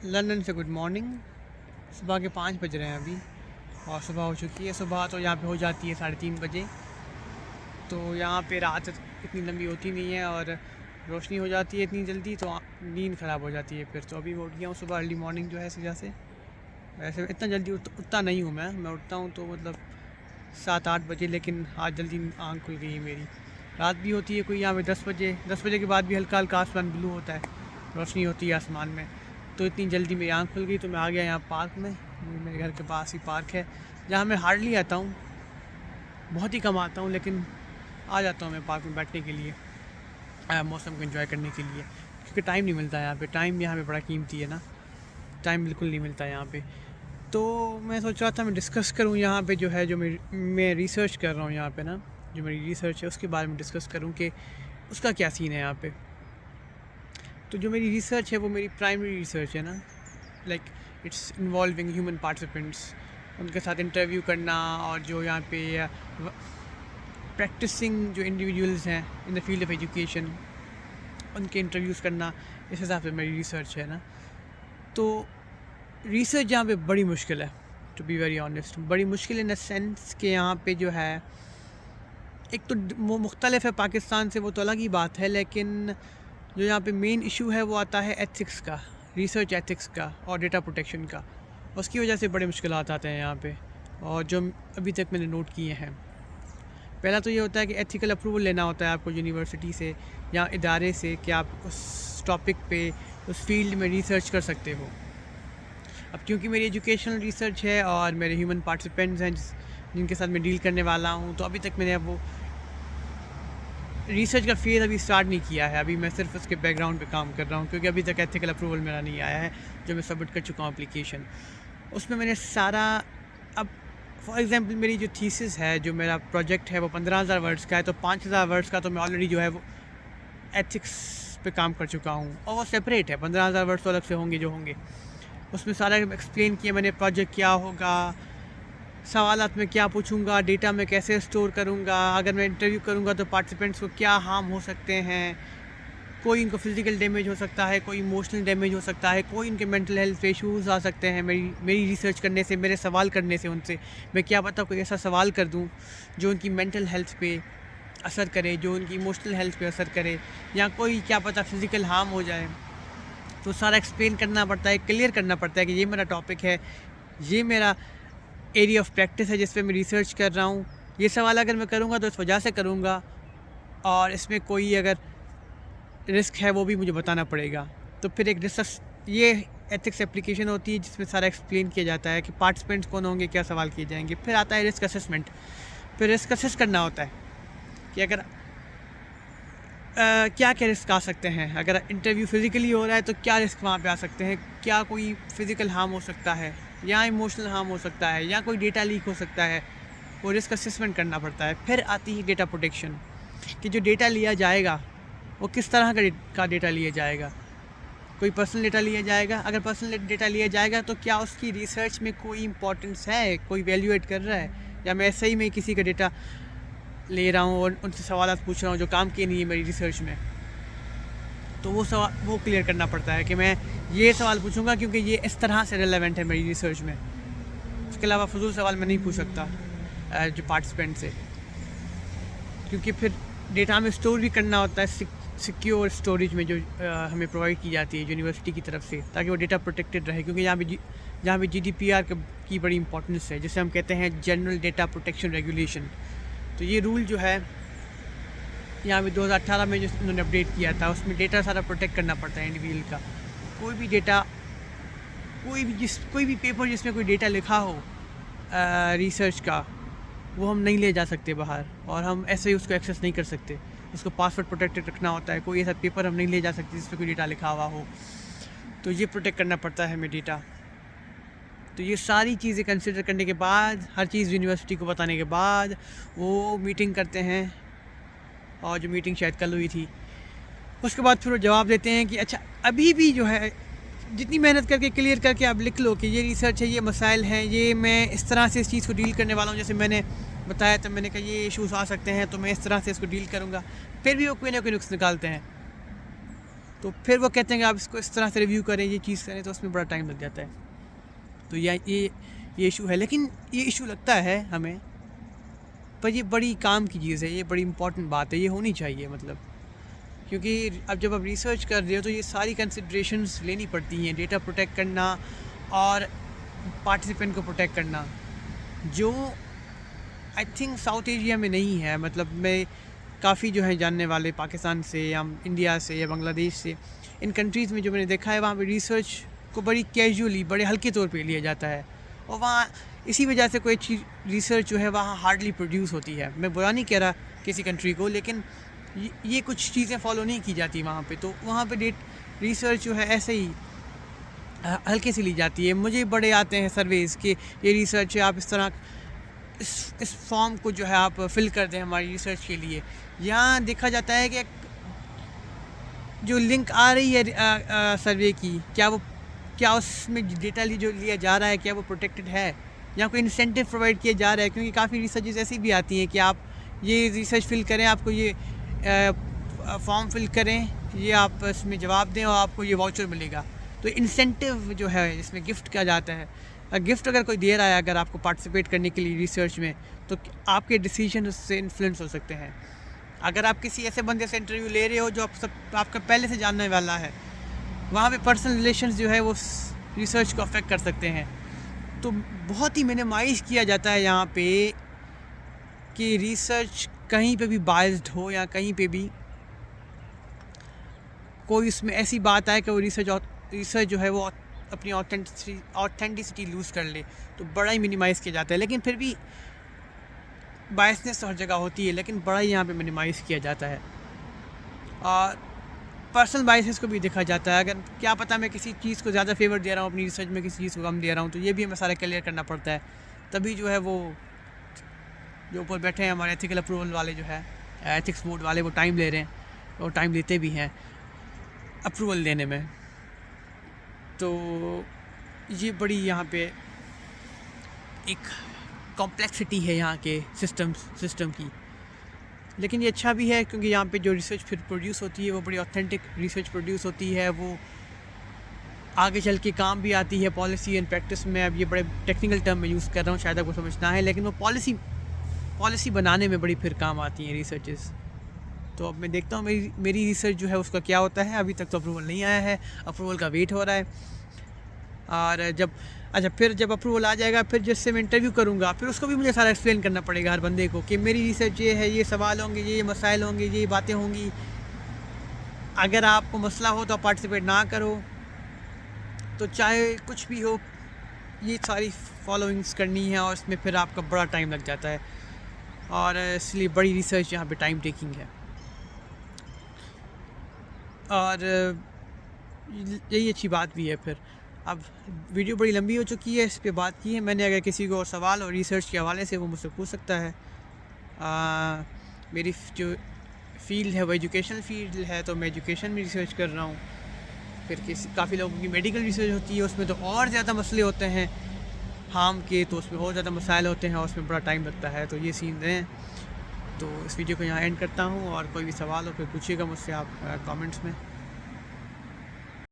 London से good morning. सुबह के 5 बज रहे हैं अभी और सुबह हो चुकी है। सुबह तो यहाँ पे हो जाती है 3:30 बजे। तो यहाँ पे रात इतनी लंबी होती नहीं है और रोशनी हो जाती है इतनी जल्दी, तो नींद ख़राब हो जाती है फिर। तो अभी मैं उठ गया हूँ सुबह अर्ली मॉर्निंग जो है सीधा से। वैसे इतना जल्दी उठता नहीं हूँ मैं उठता हूँ तो मतलब 7-8 बजे, लेकिन आज जल्दी आँख खुल गई है मेरी। रात भी होती है कोई यहाँ पे 10 बजे के बाद भी हल्का हल्का आसमान ब्लू होता है, रोशनी होती है आसमान में। तो इतनी जल्दी मेरी आँख खुल गई तो मैं आ गया यहाँ पार्क में। मेरे घर के पास ही पार्क है जहाँ मैं हार्डली आता हूँ, बहुत ही कम आता हूँ, लेकिन आ जाता हूँ मैं पार्क में बैठने के लिए, मौसम को एंजॉय करने के लिए, क्योंकि टाइम नहीं मिलता यहाँ पे। टाइम यहाँ पे बड़ा कीमती है ना, टाइम बिल्कुल नहीं मिलता यहाँ पे। तो मैं सोच रहा था मैं डिस्कस करूँ यहाँ पे जो है, जो मैं रिसर्च कर रहा हूँ यहाँ पे ना, जो मेरी रिसर्च है उसके बारे में डिस्कस करूँ कि उसका क्या सीन है यहाँ पे। तो जो मेरी रिसर्च है वो मेरी प्राइमरी रिसर्च है ना, like it's involving human participants, उनके साथ इंटरव्यू करना, और जो यहाँ पे प्रैक्टिसिंग जो इंडिविजुअल्स हैं in the field of education, उनके इंटरव्यूज़ करना, इस हिसाब से मेरी रिसर्च है ना। तो रिसर्च यहाँ पे बड़ी मुश्किल है, टू बी वेरी ऑनेस्ट। बड़ी मुश्किल इन द सेंस कि यहाँ पे जो है, एक तो वो मुख्तलिफ है पाकिस्तान से, वो तो अलग ही बात है, लेकिन जो यहाँ पे मेन इशू है वो आता है एथिक्स का, रिसर्च एथिक्स का और डेटा प्रोटेक्शन का। उसकी वजह से बड़े मुश्किलात आते हैं यहाँ पे, और जो अभी तक मैंने नोट किए हैं। पहला तो ये होता है कि एथिकल अप्रूवल लेना होता है आपको यूनिवर्सिटी से या इदारे से कि आप उस टॉपिक पे, उस फील्ड में रिसर्च कर सकते हो। अब क्योंकि मेरी एजुकेशनल रिसर्च है और मेरे ह्यूमन पार्टिसिपेंट्स हैं जिनके साथ मैं डील करने वाला हूँ, तो अभी तक मैंने वो रिसर्च का फेज़ अभी स्टार्ट नहीं किया है। अभी मैं सिर्फ उसके बैकग्राउंड पे काम कर रहा हूँ, क्योंकि अभी तक एथिकल अप्रूवल मेरा नहीं आया है जो मैं सबमिट कर चुका हूँ एप्लीकेशन। उसमें मैंने सारा, अब फॉर एग्ज़ाम्पल मेरी जो थीसिस है, जो मेरा प्रोजेक्ट है वो 15,000 वर्ड्स का है, तो 5,000 वर्ड्स का तो मैं ऑलरेडी जो है वो एथिक्स पे काम कर चुका हूँ, और वो सेपरेट है। 15,000 वर्ड्स तो अलग से होंगे जो होंगे। उसमें सारा एक्सप्लेन किया मैंने, प्रोजेक्ट क्या होगा, सवालात में क्या पूछूंगा, डेटा में कैसे स्टोर करूंगा, अगर मैं इंटरव्यू करूंगा तो पार्टिसिपेंट्स को क्या हार्म हो सकते हैं, कोई इनको फिज़िकल डैमेज हो सकता है, कोई इमोशनल डैमेज हो सकता है, कोई इनके मेंटल हेल्थ पे इश्यूज़ आ सकते हैं मेरी रिसर्च करने से, मेरे सवाल करने से उनसे। मैं क्या पता कोई ऐसा सवाल कर दूं जो उनकी मेंटल हेल्थ पे असर करे, जो उनकी इमोशनल हेल्थ पे असर करे, या कोई क्या पता फिज़िकल हार्म हो जाए। तो सारा एक्सप्लेन करना पड़ता है, क्लियर करना पड़ता है कि ये मेरा टॉपिक है, ये मेरा एरिया ऑफ प्रैक्टिस है जिस पे मैं रिसर्च कर रहा हूँ। ये सवाल अगर मैं करूँगा तो इस वजह से करूँगा, और इसमें कोई अगर रिस्क है वो भी मुझे बताना पड़ेगा। तो फिर एक रिसर्च, ये एथिक्स एप्लीकेशन होती है जिसमें सारा एक्सप्लेन किया जाता है कि पार्टिसिपेंट्स कौन होंगे, क्या सवाल किए जाएंगे। फिर आता है रिस्क असेसमेंट। फिर रिस्क असेस करना होता है कि अगर क्या क्या रिस्क आ सकते हैं। अगर इंटरव्यू फिज़िकली हो रहा है तो क्या रिस्क वहाँ पे आ सकते हैं, क्या कोई फ़िज़िकल हार्म हो सकता है, या इमोशनल हार्म हो सकता है, या कोई डेटा लीक हो सकता है। वो रिस्क असेसमेंट करना पड़ता है। फिर आती है डेटा प्रोटेक्शन, कि जो डेटा लिया जाएगा वो किस तरह का डेटा लिया जाएगा। कोई पर्सनल डेटा लिया जाएगा, अगर पर्सनल डेटा लिया जाएगा तो क्या उसकी रिसर्च में कोई इंपॉर्टेंस है, कोई वैल्यूएट कर रहा है, या मैं ऐसे ही में किसी का डेटा ले रहा हूँ और उनसे सवाल पूछ रहा हूँ जो काम के नहीं है मेरी रिसर्च में। तो वो क्लियर करना पड़ता है कि मैं ये सवाल पूछूंगा क्योंकि ये इस तरह से रिलेवेंट है मेरी रिसर्च में। उसके अलावा फजूल सवाल मैं नहीं पूछ सकता जो पार्टिसिपेंट से, क्योंकि फिर डेटा में स्टोर भी करना होता है सिक्योर स्टोरेज में, जो हमें प्रोवाइड की जाती है यूनिवर्सिटी की तरफ से, ताकि वो डेटा प्रोटेक्टेड रहे। क्योंकि यहाँ पे GDPR की बड़ी इंपॉर्टेंस है, जिसे हम कहते हैं जनरल डेटा प्रोटेक्शन रेगुलेशन। तो ये रूल जो है यहाँ पे 2018 में जो उन्होंने अपडेट किया था, उसमें डेटा सारा प्रोटेक्ट करना पड़ता है इंडिविजुअल का। कोई भी डेटा, कोई भी पेपर जिसमें कोई डेटा लिखा हो रिसर्च का, वो हम नहीं ले जा सकते बाहर, और हम ऐसे ही उसको एक्सेस नहीं कर सकते। उसको पासवर्ड प्रोटेक्टेड रखना होता है। कोई ऐसा पेपर हम नहीं ले जा सकते जिसमें कोई डेटा लिखा हुआ हो, तो ये प्रोटेक्ट करना पड़ता है हमें डेटा। तो ये सारी चीज़ें कंसिडर करने के बाद, हर चीज़ यूनिवर्सिटी को बताने के बाद, वो मीटिंग करते हैं, और जो मीटिंग शायद कल हुई थी, उसके बाद फिर वो जवाब देते हैं कि अच्छा अभी भी जो है जितनी मेहनत करके क्लियर करके आप लिख लो कि ये रिसर्च है, ये मसाइल हैं, ये मैं इस तरह से इस चीज़ को डील करने वाला हूँ, जैसे मैंने बताया, तो मैंने कहा ये इशूज़ आ सकते हैं तो मैं इस तरह से इसको डील करूँगा। फिर भी वो कोई ना कोई नुक्स निकालते हैं। तो फिर वो कहते हैं कि आप इसको इस तरह से रिव्यू करें, ये चीज़ करें, तो उसमें बड़ा टाइम लग जाता है। तो ये इशू है, लेकिन ये इशू लगता है हमें, पर ये बड़ी काम की चीज़ है, ये बड़ी इंपॉर्टेंट बात है, ये होनी चाहिए मतलब। क्योंकि अब जब आप रिसर्च कर रहे हो तो ये सारी कंसिड्रेशंस लेनी पड़ती हैं, डेटा प्रोटेक्ट करना और पार्टिसिपेंट को प्रोटेक्ट करना, जो आई थिंक साउथ एशिया में नहीं है। मतलब मैं काफ़ी जो है जानने वाले पाकिस्तान से या इंडिया से या बांग्लादेश से, इन कंट्रीज़ में जो मैंने देखा है, वहाँ पे रिसर्च को बड़ी कैजुअली, बड़े हल्के तौर पे लिया जाता है, और वहाँ इसी वजह से कोई चीज़ रिसर्च जो है वहाँ हार्डली प्रोड्यूस होती है। मैं बुरा नहीं कह रहा किसी कंट्री को, लेकिन ये कुछ चीज़ें फॉलो नहीं की जाती वहाँ पे। तो वहाँ पे रिसर्च जो है ऐसे ही हल्के से ली जाती है। मुझे बड़े आते हैं सर्वेज़ कि ये रिसर्च है, आप इस तरह इस फॉर्म को जो है आप फिल कर दें हमारी रिसर्च के लिए। यहाँ देखा जाता है कि जो लिंक आ रही है सर्वे की, क्या उसमें डेटा जो लिया जा रहा है, क्या वो प्रोटेक्टेड है, या कोई इंसेंटिव प्रोवाइड किया जा रहा है। क्योंकि काफ़ी रिसर्चेज ऐसी भी आती हैं कि आप ये रिसर्च फिल करें, आपको ये फॉर्म फिल करें, ये आप इसमें जवाब दें और आपको ये वाउचर मिलेगा। तो इंसेंटिव जो है इसमें गिफ्ट किया जाता है। गिफ्ट अगर कोई दे रहा है अगर आपको पार्टिसिपेट करने के लिए रिसर्च में, तो आपके डिसीजन उससे इन्फ्लुएंस हो सकते हैं। अगर आप किसी ऐसे बंदे से इंटरव्यू ले रहे हो जो आपका पहले से जानने वाला है, वहाँ पे पर्सनल रिलेशंस जो है वो रिसर्च को अफेक्ट कर सकते हैं। तो बहुत ही मिनिमाइज़ किया जाता है यहाँ पे कि रिसर्च कहीं पे भी बायस्ड हो या कहीं पे भी कोई उसमें ऐसी बात आए कि वो रिसर्च जो है वो अपनी ऑथेंटिसिटी लूज़ कर ले, तो बड़ा ही मिनिमाइज़ किया जाता है। लेकिन फिर भी बायसनेस हर जगह होती है, लेकिन बड़ा ही यहाँ पे मिनिमाइज़ किया जाता है। और पर्सनल बायसेस को भी देखा जाता है। अगर क्या पता मैं किसी चीज़ को ज़्यादा फेवर दे रहा हूँ अपनी रिसर्च में, किसी चीज़ को कम दे रहा हूँ, तो ये भी हमें सारा क्लियर करना पड़ता है। तभी जो है वो जो ऊपर बैठे हैं हमारे एथिकल अप्रूवल वाले जो है, एथिक्स बोर्ड वाले, वो टाइम ले रहे हैं और टाइम लेते भी हैं अप्रूवल देने में। तो ये बड़ी यहाँ पे एक कॉम्प्लेक्सिटी है यहाँ के सिस्टम की। लेकिन ये अच्छा भी है क्योंकि यहाँ पे जो रिसर्च फिर प्रोड्यूस होती है वो बड़ी ऑथेंटिक रिसर्च प्रोड्यूस होती है, वो आगे चल के काम भी आती है पॉलिसी एंड प्रैक्टिस में। अब ये बड़े टेक्निकल टर्म में यूज़ कर रहा हूँ, शायद आपको समझना है, लेकिन वो पॉलिसी बनाने में बड़ी फिर काम आती हैं रिसर्चेस। तो अब मैं देखता हूँ मेरी रिसर्च जो है उसका क्या होता है। अभी तक तो अप्रूवल नहीं आया है, अप्रूवल का वेट हो रहा है। और फिर जब अप्रूवल आ जाएगा, फिर जिससे मैं इंटरव्यू करूँगा, फिर उसको भी मुझे सारा एक्सप्लेन करना पड़ेगा हर बंदे को कि मेरी रिसर्च ये है, ये सवाल होंगे, ये मसाइल होंगे, ये बातें होंगी। अगर आपको मसला हो तो आप पार्टिसिपेट ना करो, तो चाहे कुछ भी हो, ये सारी फॉलोइंग्स करनी है और इसमें फिर आपका बड़ा टाइम लग जाता है। और इसलिए बड़ी रिसर्च यहाँ पे टाइम टेकिंग है। और यही अच्छी बात भी है। फिर अब वीडियो बड़ी लंबी हो चुकी है, इस पे बात की है मैंने। अगर किसी को और सवाल और रिसर्च के हवाले से वो मुझसे पूछ सकता है। मेरी जो फील्ड है वो एजुकेशनल फील्ड है, तो मैं एजुकेशन में रिसर्च कर रहा हूँ। फिर काफ़ी लोगों की मेडिकल रिसर्च होती है, उसमें तो और ज़्यादा मसले होते हैं हार्म के, तो उसमें और ज़्यादा मसाइल होते हैं और उसमें बड़ा टाइम लगता है। तो ये सीन हैं। तो इस वीडियो को यहाँ एंड करता हूँ, और कोई भी सवाल हो फिर पूछिएगा मुझसे आप कमेंट्स में।